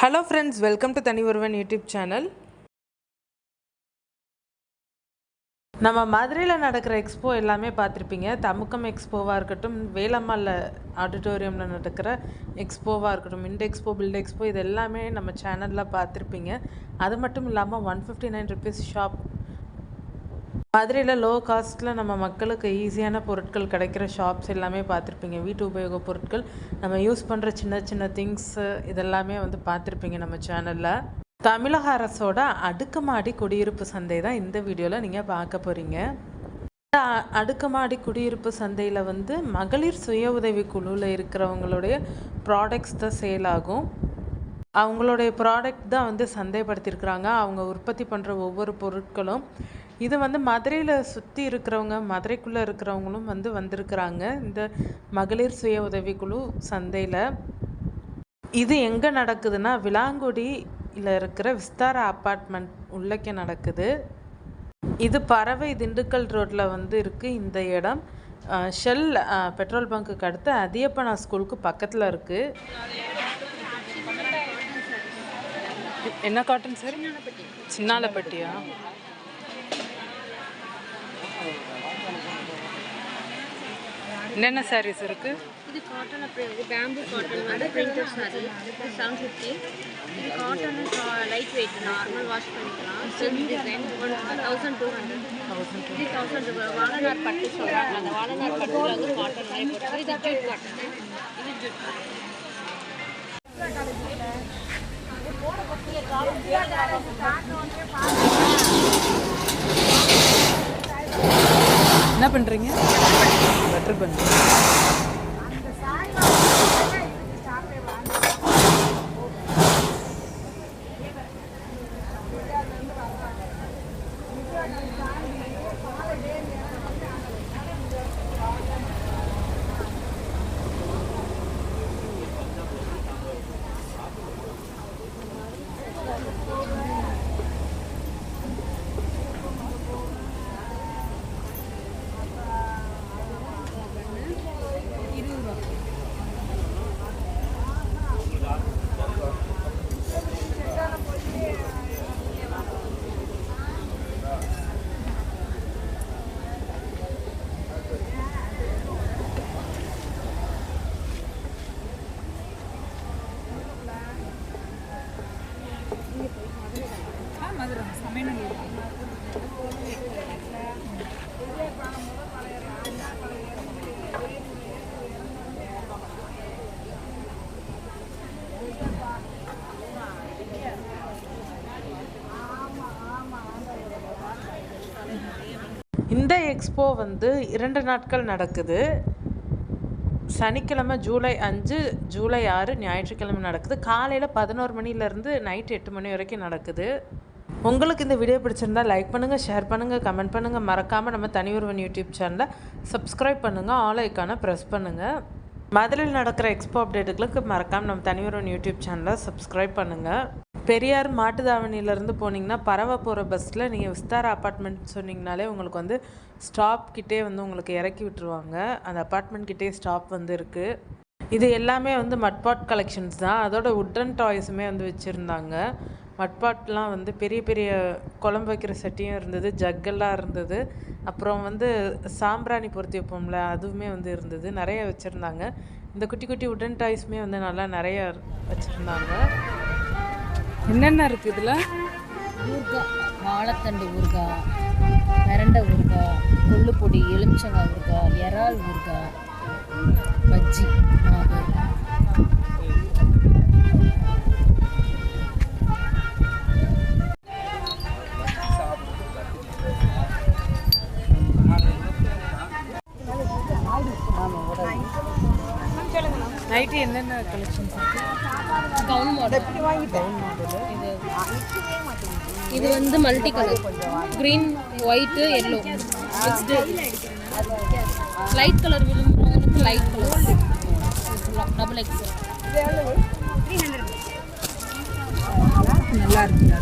Hello friends, welcome to தனி ஒருவன் YouTube channel. நம்ம மதுரையில் நடக்கிற எக்ஸ்போ எல்லாமே பார்த்துருப்பீங்க. தமுக்கம் எக்ஸ்போவாக இருக்கட்டும், வேலம்மாள் ஆடிட்டோரியமில் நடக்கிற எக்ஸ்போவாக இருக்கட்டும், இண்ட் எக்ஸ்போ, பில்ட் எக்ஸ்போ, இது எல்லாமே நம்ம சேனலில் பார்த்துருப்பீங்க. அது மட்டும் இல்லாமல் 159 ருபீஸ் ஷாப், மதுரையில் லோ காஸ்ட்டில் நம்ம மக்களுக்கு ஈஸியான பொருட்கள் கிடைக்கிற ஷாப்ஸ் எல்லாமே பார்த்துருப்பீங்க. வீட்டு உபயோக பொருட்கள், நம்ம யூஸ் பண்ணுற சின்ன சின்ன திங்ஸு இதெல்லாமே பார்த்துருப்பீங்க நம்ம சேனலில். தமிழக அரசோட அடுக்குமாடி குடியிருப்பு சந்தை தான் இந்த வீடியோவில் நீங்கள் பார்க்க போகிறீங்க. இந்த அடுக்குமாடி குடியிருப்பு சந்தையில் மகளிர் சுய உதவி குழுவில் இருக்கிறவங்களுடைய ப்ராடக்ட்ஸ் தான் சேல் ஆகும். அவங்களுடைய ப்ராடக்ட் தான் சந்தைப்படுத்தியிருக்கிறாங்க. அவங்க உற்பத்தி பண்ணுற ஒவ்வொரு பொருட்களும். இது மதுரையில் சுற்றி இருக்கிறவங்க, மதுரைக்குள்ளே இருக்கிறவங்களும் வந்திருக்கிறாங்க இந்த மகளிர் சுய உதவிக்குழு சந்தையில். இது எங்கே நடக்குதுன்னா, விளாங்குடியில் இருக்கிற விஸ்தாரா அப்பார்ட்மெண்ட் உள்ளக்கே நடக்குது. இது பறவை திண்டுக்கல் ரோட்டில் இருக்குது இந்த இடம். ஷெல் பெட்ரோல் பங்க்குக்கு அடுத்து அதியப்பனா ஸ்கூலுக்கு பக்கத்தில் இருக்குது. என்ன காட்டன் சார்? சின்னாலப்பட்டியா? என்னென்ன சாரீஸ் இருக்கு? இது காட்டன், அப்புறம் இது பேம்பு காட்டன் பிரிண்டட் சாரி. இது 750. இது cotton light weight, normal wash பண்ணிக்கலாம். Self design 1200. இது 1000 வாழநார் பட்டு சொல்கிறாங்க. அந்த வாழநார் பட்டுல காட்டன் மாதிரி போட்டு, இது ஜூட் காட்டன். இது ஜூட் காட்டன். என்ன பண்ணுறீங்க? பட்டர் பண்ணுறீங்க. இந்த எக்ஸ்போ 2 நாட்கள் நடக்குது. சனிக்கிழமை ஜூலை 5, ஜூலை 6 ஞாயிற்றுக்கிழமை நடக்குது. காலையில் 11 மணிலேருந்து நைட் 8 மணி வரைக்கும் நடக்குது. உங்களுக்கு இந்த வீடியோ பிடிச்சிருந்தா லைக் பண்ணுங்கள், ஷேர் பண்ணுங்கள், கமெண்ட் பண்ணுங்கள். மறக்காமல் நம்ம தனி ஒருவன் யூடியூப் சேனலை சப்ஸ்கிரைப் பண்ணுங்கள், ஆல் ஐக்கானை ப்ரெஸ் பண்ணுங்கள். மதுரையில் நடக்கிற எக்ஸ்போ அப்டேட்டுகளுக்கு மறக்காமல் நம்ம தனி ஒருவன் யூடியூப் சேனலை சப்ஸ்கிரைப் பண்ணுங்கள். பெரியார் மாட்டுத்தாவணியிலேருந்து போனீங்கன்னா பறவை போகிற பஸ்ஸில் நீங்கள் விஸ்தாரா அப்பார்ட்மெண்ட் சொன்னீங்கனாலே உங்களுக்கு ஸ்டாப் கிட்டே உங்களுக்கு இறக்கி விட்டுருவாங்க. அந்த அப்பார்ட்மெண்ட் கிட்டே ஸ்டாப் இருக்குது. இது எல்லாமே மட்பாட் கலெக்ஷன்ஸ் தான். அதோட உட்டன் டாய்ஸுமே வச்சுருந்தாங்க. மட்பாட்லாம் பெரிய பெரிய குழம்பு வைக்கிற சட்டியும் இருந்தது, ஜக்கெல்லாம் இருந்தது. அப்புறம் சாம்பிராணி பொருத்தி வைப்போம்ல, அதுவுமே இருந்தது. நிறைய வச்சுருந்தாங்க. இந்த குட்டி குட்டி உட்டன் டாய்ஸுமே நல்லா நிறைய வச்சுருந்தாங்க. என்னென்ன இருக்குது இதில்? ஊறுகாய், வாழைத்தண்டு ஊறுகாய், மிரண்டை ஊறுகாய், கொள்ளுப்பொடி, எலுமிச்சங்காய் ஊறுகாய், இறால் ஊறுகாய், பஜ்ஜி மாவு. நைட்டு என்னென்ன கலெக்ஷன்ஸ் இருக்குது? Gown model. இது multi colour, green, white, yellow mixed. Light colour விரும்புகிறவங்களுக்கு லைட் கலர் டபுள் எக்ஸ். நல்லா இருக்குது.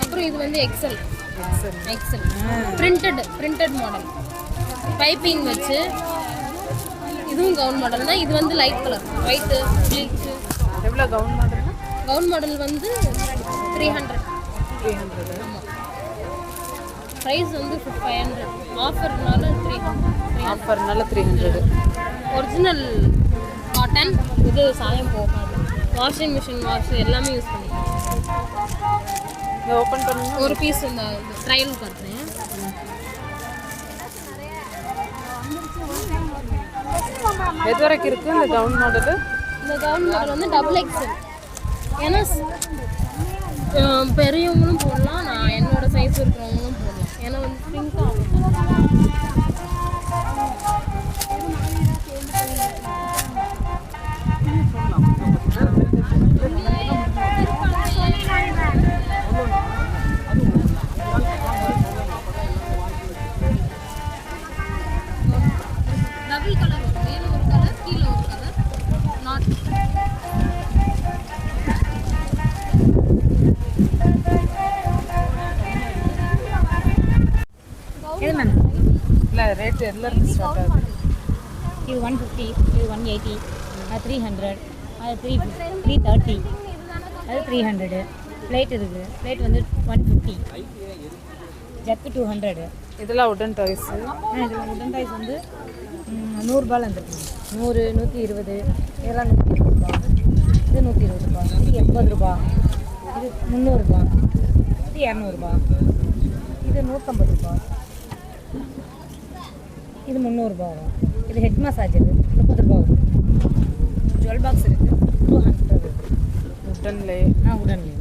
அப்புறம் இது எக்ஸல் பிரிண்டட் மாடல், பைப்பிங் வச்சு. இதுவும் கவுன் மாடல் தான். இது லைட் கலர், ஒயிட்டு, ப்ளீச்சு, எவ்வளோ கவுன் மாடல்னா? கவுன் மாடல் வந்து 300. 300. ஆமாம். ப்ரைஸ் வந்து 500. ஆஃபர்னால 300. ஆஃபர்னால 300. Original cotton. இது சாயம் போகாது. வாஷிங் மிஷின் வாஷ் எல்லாமே யூஸ் பண்ணிக்கலாம். இதை ஓப்பன் பண்ணுங்க. ஒரு பீஸ் இந்த ட்ரையல் காட்டுறேன். எது வரைக்கும் இருக்குது இந்த கவுன் மாடலு? இந்த கவுன் மாடல் வந்து XXL. ஏன்னா பெரியவங்களும் போடலாம், நான் என்னோட சைஸ் இருக்கிறவங்களும் போடலாம். ஏன்னா வந்து பிங்க் ஆகும். டபுள் கலர் வரும். மேலே ஒரு கலர், கீழே ஒரு கலர். நாட் இது மேம் இல்லை ரேட் எல்லாம் ஸ்டார்ட் ஆகுது. இது 150, இது 180, அது 300, அது 330, அது 300. பிளேட் இருக்குது. பிளேட் வந்து 150, ஜக்கு 200. இதெல்லாம் உடன் டாய்ஸு. இதில் உடன் டாய்ஸ் வந்து 100 ரூபாயில் வந்துருக்கு. 100, 120, இதெல்லாம் 120 ரூபா. இது 120 ரூபா. இது 80 ரூபா. இது 300 ரூபா. இது 200 ரூபா. இது 150 ரூபா. இது 300 ரூபா வரும். இது ஹெட் மசாஜர் 30 ரூபா வரும். ஜுவல் பாக்ஸ் இருக்குது 200. உடன்லே உடன்லே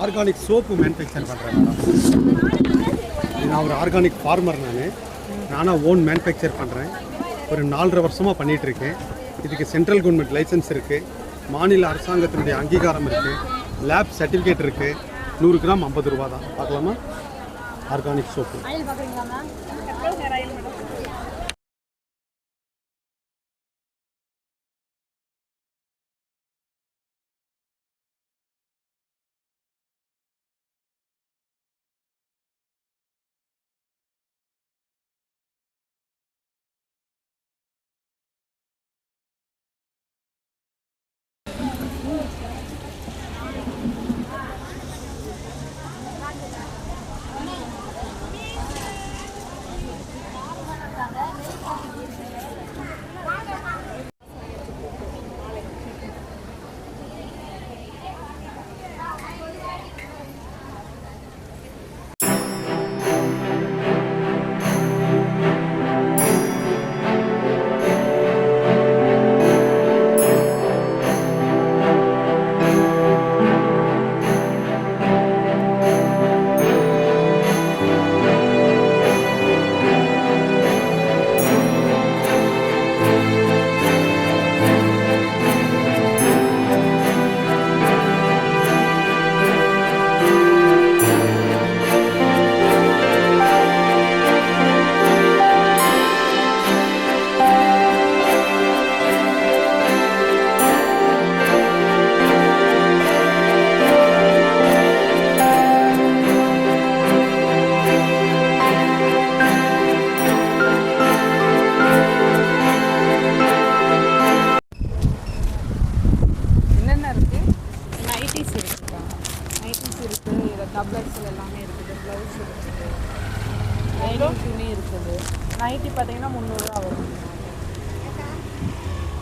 ஆர்கானிக் சோப்பு மேனுஃபேக்சர் பண்ணுறேன் மேடம். நான் ஒரு ஆர்கானிக் ஃபார்மர். நானாக ஓன் மேனுஃபேக்சர் பண்ணுறேன். ஒரு 4.5 வருஷமாக பண்ணிகிட்ருக்கேன். இதுக்கு சென்ட்ரல் கவர்மெண்ட் லைசன்ஸ் இருக்குது, மாநில அரசாங்கத்தினுடைய அங்கீகாரம் இருக்குது, லேப் சர்டிஃபிகேட் இருக்குது. 100 கிராம் 50 ரூபா தான். பார்க்கலாமா? Organic soap. டப்ளர்ஸில் எல்லாமே இருக்குது. ப்ளவுஸ் இருக்குது, துணி இருக்குது. நைட்டி பார்த்தீங்கன்னா 300 ரூபா வரும்.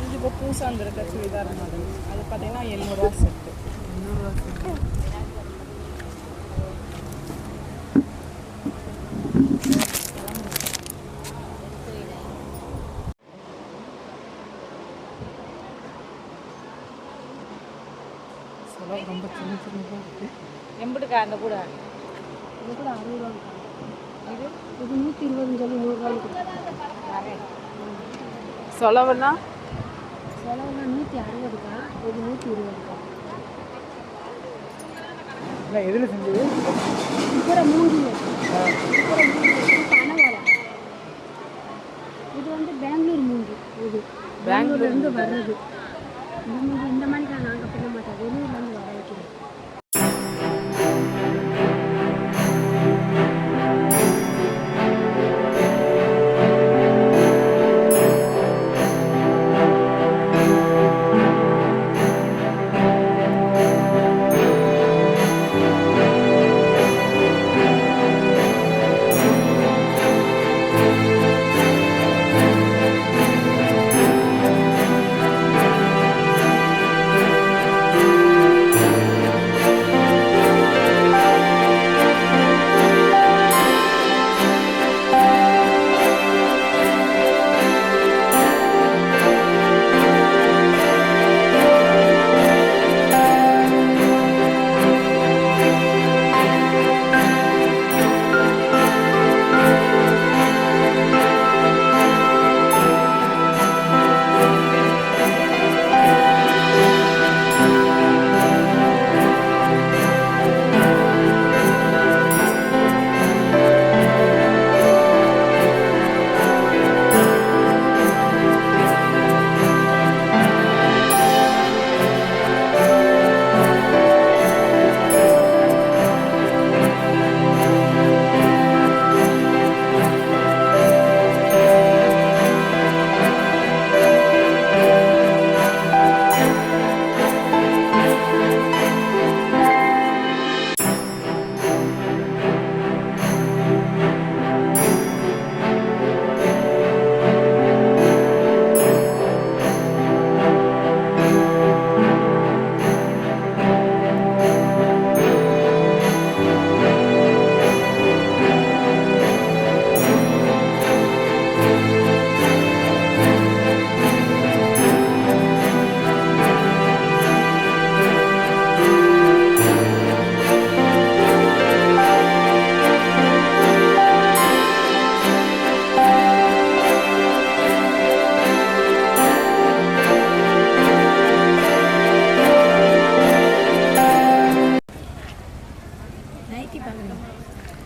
இது இப்போ பூசா வந்துருக்க சுடிதார் மாடல், அது பார்த்தீங்கன்னா 700 ரூபா செட்டு. 700 ரூபா செட்டு. ரொம்ப சின்ன சின்னதாக இருக்குது. எம்பிட்டுக்கா அந்த கூட? இது கூட 60 ரூபா. இது 120 சொல்லி 100 ரூபாய்க்கு சொலவெல்லாம் 160க்கா, இது 120க்கா. இல்லை எதில் செஞ்சது? கூட மூடி பனவளம். இது வந்து பெங்களூர் மூடி. இது பெங்களூர்லேருந்து வர்றது. இந்த மாதிரி நாங்கள் பண்ண மாட்டோம், வெளியூர்லேருந்து வர வைக்கிறோம்.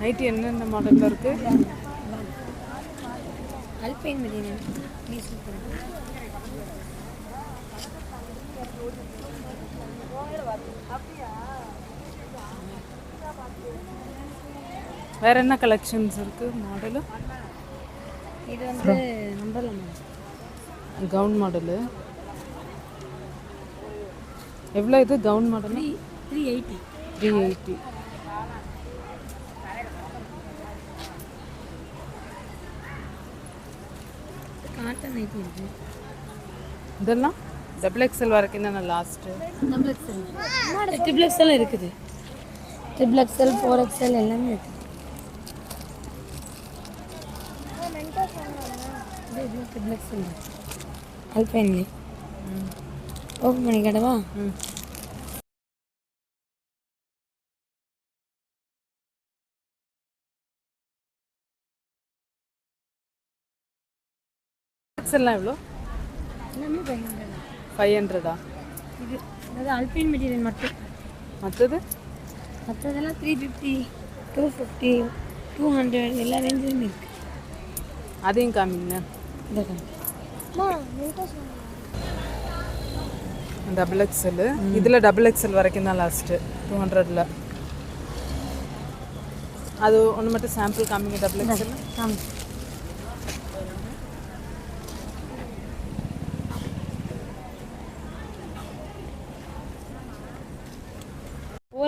நைட்டி என்னென்ன மாடலில் இருக்குது? Alpine material please. வேறு என்ன கலெக்ஷன்ஸ் இருக்குது மாடலு? இது வந்து நம்பர்ல மாடல், கவுன் மாடலு. எவ்வளோ இது கவுன் மாடல்? 380. 380. காட்டன் நைட்டி இருக்குது. இதெல்லாம் டபுள் எக்ஸல் வரைக்கும் என்னென்ன last? Double XL, triple XL இருக்குது. ட்ரிபிள் எக்ஸ்எல், 4XL எல்லாமே இருக்குது. இது ட்ரிபிள் எக்ஸ்எல் அல்பைன்லேயே. ஓப்பன் பண்ணி கேட்டவா? எக்ஸல்லாம் எவ்வளோ? எல்லாமே 500. 500. இது அதாவது அல்பைன் மெட்டீரியல் மட்டும். மற்றது மற்றதெல்லாம் 350, 250, 200 எல்லா ரேஞ்சிலுமே இருக்குது. அதையும் காமிங்க. இந்த டபுள் எக்ஸல். இதில் டபுள் எக்ஸல் வரைக்கும் தான் லாஸ்ட்டு 200ல். அது ஒன்று மட்டும் சாம்பிள் காமிங்க. டபுள் எக்ஸல் காமி.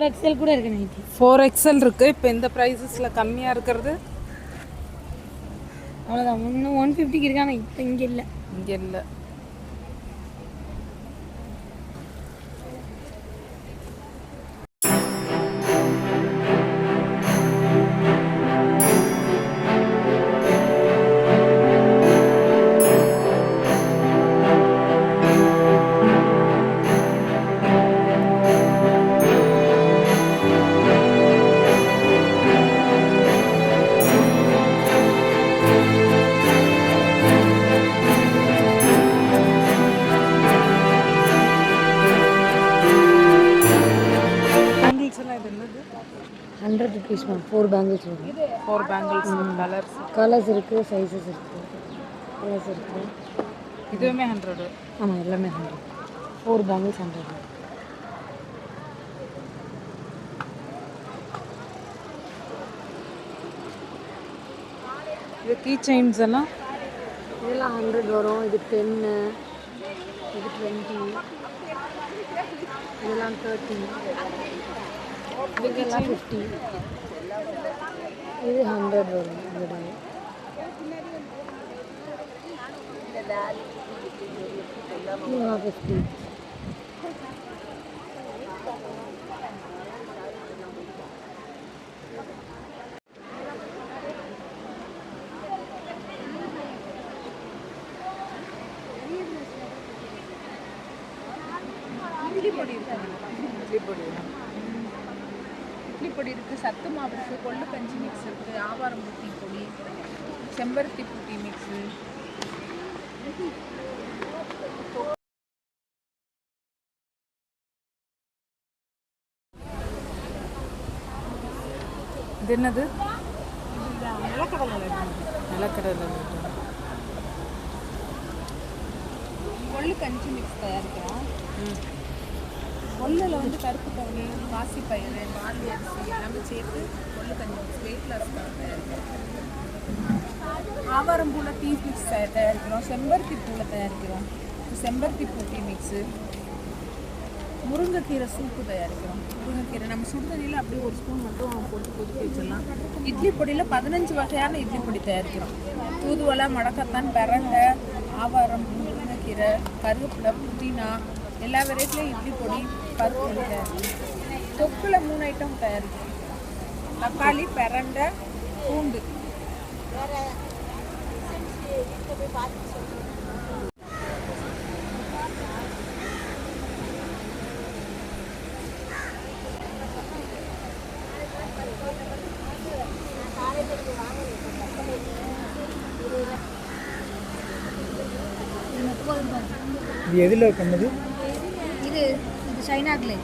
XL கூட இருக்கு நைட்டி. 4XL இருக்குது. இப்போ இந்த ப்ரைஸஸில் கம்மியாக இருக்கிறது அவ்வளோதான். 150க்கு இருக்காங்க. இப்போ இங்கே இல்லை. இங்கே இல்லை. பேங்கிள்ஸ்லாம் இது என்னது? 100 rupees மேம். 4 பேங்கிள்ஸ் வரும். 4 பேங்கிள்ஸ். கலர்ஸ் இருக்குது, சைஸஸ் இருக்குது, கலர்ஸ் இருக்குது. இதுவுமே 100. ஆமாம், எல்லாமே 100. 4 பேங்கிள்ஸ் 100. இது கீ செயின்ஸ் எல்லாம் இதெல்லாம் 100 வரும். இது 10, இது 20, இதெல்லாம் 30, இதெல்லாம் 50, இது 100 வரும். இதெல்லாம் இதெல்லாம் 50. இட்லி பொடி இருக்குது, சத்து மாவு இருக்குது, கொள்ளு கஞ்சி மிக்ஸ் இருக்குது, ஆவாரம் பூட்டி பொடி, செம்பருத்தி பூட்டி மிக்ஸு. இது என்னது? நிலக்கடலை நிலக்கடலை. கொள்ளு கஞ்சி மிக்ஸ் தயாரிக்கிறோம். கொள்ளில் வந்து கருப்பு கவுனி, பாசிப்பயிறு, பாலி அரிசி எல்லாமே சேர்த்து கொள்ளு கஞ்சி மிக்ஸ் வெயிட் லாஸ்க்காக தயாரிக்கிறோம். ஆவாரம் பூவில் டீ மிக்ஸ் தயாரிக்கிறோம். செம்பருத்தி பூவில் தயாரிக்கிறோம். செம்பருத்தி பூ டீ மிக்ஸு. முருங்கைக்கீரை சூப்பு தயாரிக்கிறோம். முருங்கைக்கீரை நம்ம சுடுதண்ணியில் அப்படியே ஒரு ஸ்பூன் மட்டும் போட்டு கொதிக்க வச்சிடலாம். இட்லி பொடியில் 15 வகையான இட்லி பொடி தயாரிக்கிறோம். தூதுவளை, மடக்கத்தான், பெரண்டை, ஆவாரம், முருங்கைக்கீரை, கருவேப்பிலை, புதினா, எல்லா வெரைட்டிலையும் இட்லி பொடி, பருப்பு பொடி தயாரிக்கிறோம். தொக்கில் 3 ஐட்டம் தயாரிக்கிறோம். தக்காளி, பெரண்டை, பூண்டு. இது எதில் பண்ணது? இது சைனாக்லே.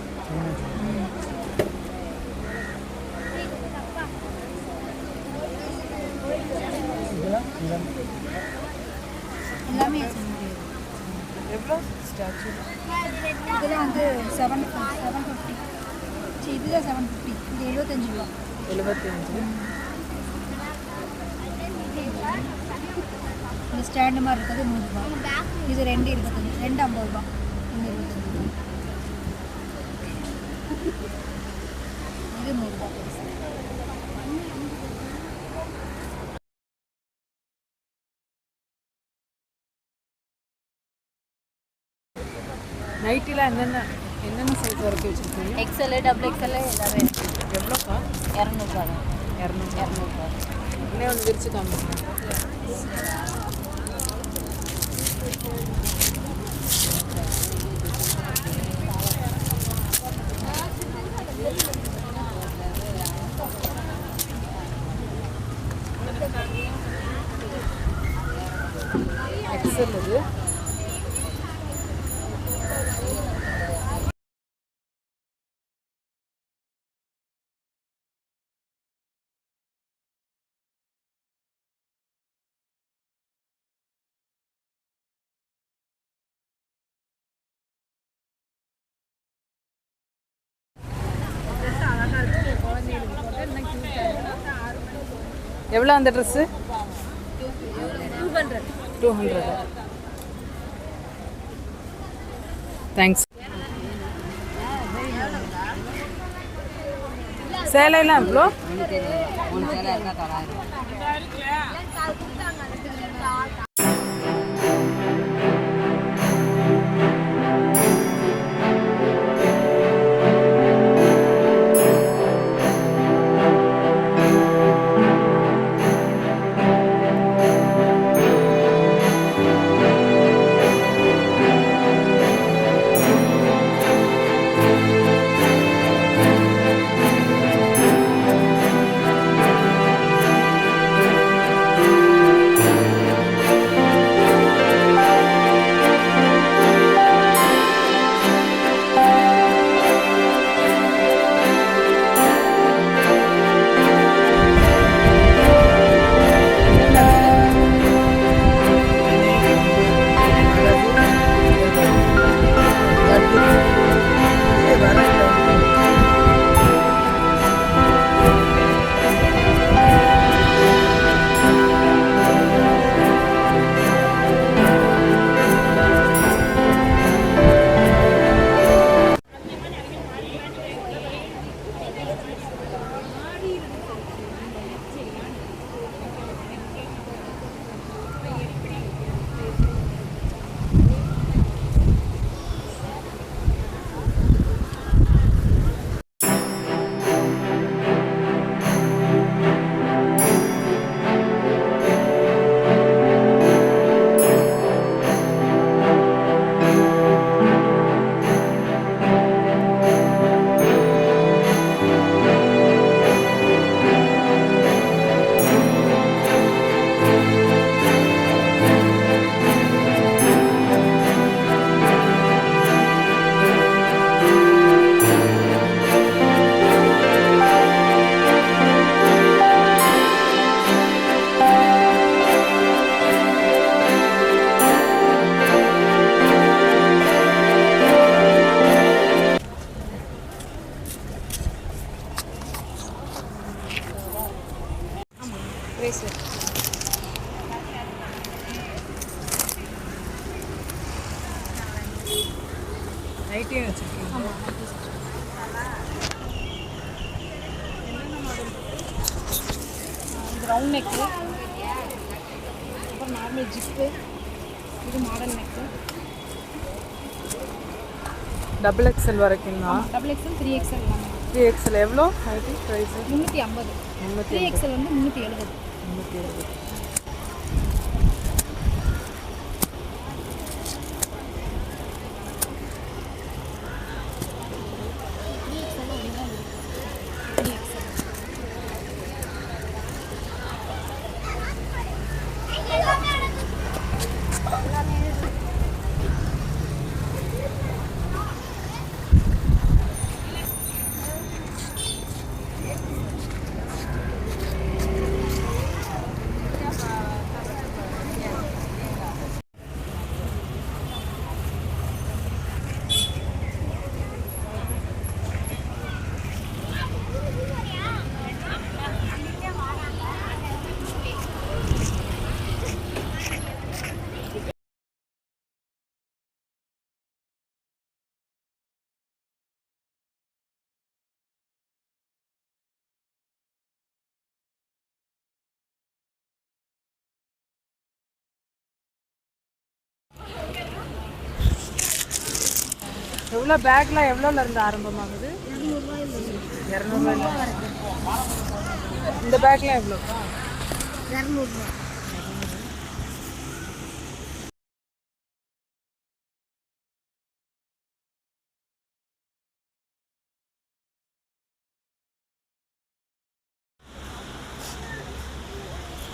இதுதான் 750. இது 75 ரூபா. 75. இந்த ஸ்டாண்டு மாதிரி இருக்கிறது 100 ரூபா. இது 225, 250 ரூபா. இது 25 ரூபா. இது 100 ரூபா. நைட்டிலாம் என்னென்ன சைஸ் வரைக்கும் வச்சுருக்கீங்க? எக்ஸல், டபுள் எக்ஸல் எல்லாமே இருக்கு. எவ்வளோக்கா? 200 தான். 200. இன்னே ஒன்று விரிச்சு காமிங்க. எக்ஸல் இது. எவ்வளோ அந்த ட்ரெஸ்ஸு? 200. தேங்க்ஸ். சேலைலாம் எவ்வளோ? நைட்டியும் வச்சுருக்கீங்க. இது ரவுண்ட் நெக்கு, அப்புறம் நார்மல் ஜிப்பு, இது மாடல் நெக்கு. டபுள் எக்ஸல் வரைக்கும்னா? Double XL, 3XL. 3XL எவ்வளோ நைட்டி ப்ரைஸு? 350. 3XL வந்து 370. 370. எவ்வளோ பேக்லாம் எவ்வளோல இருந்து ஆரம்பமாகுது? 200 இந்த பேக்லாம் எவ்வளோப்பா? 200.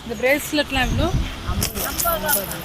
இந்த பிரேஸ்லெட்லாம் எவ்வளோ? 50.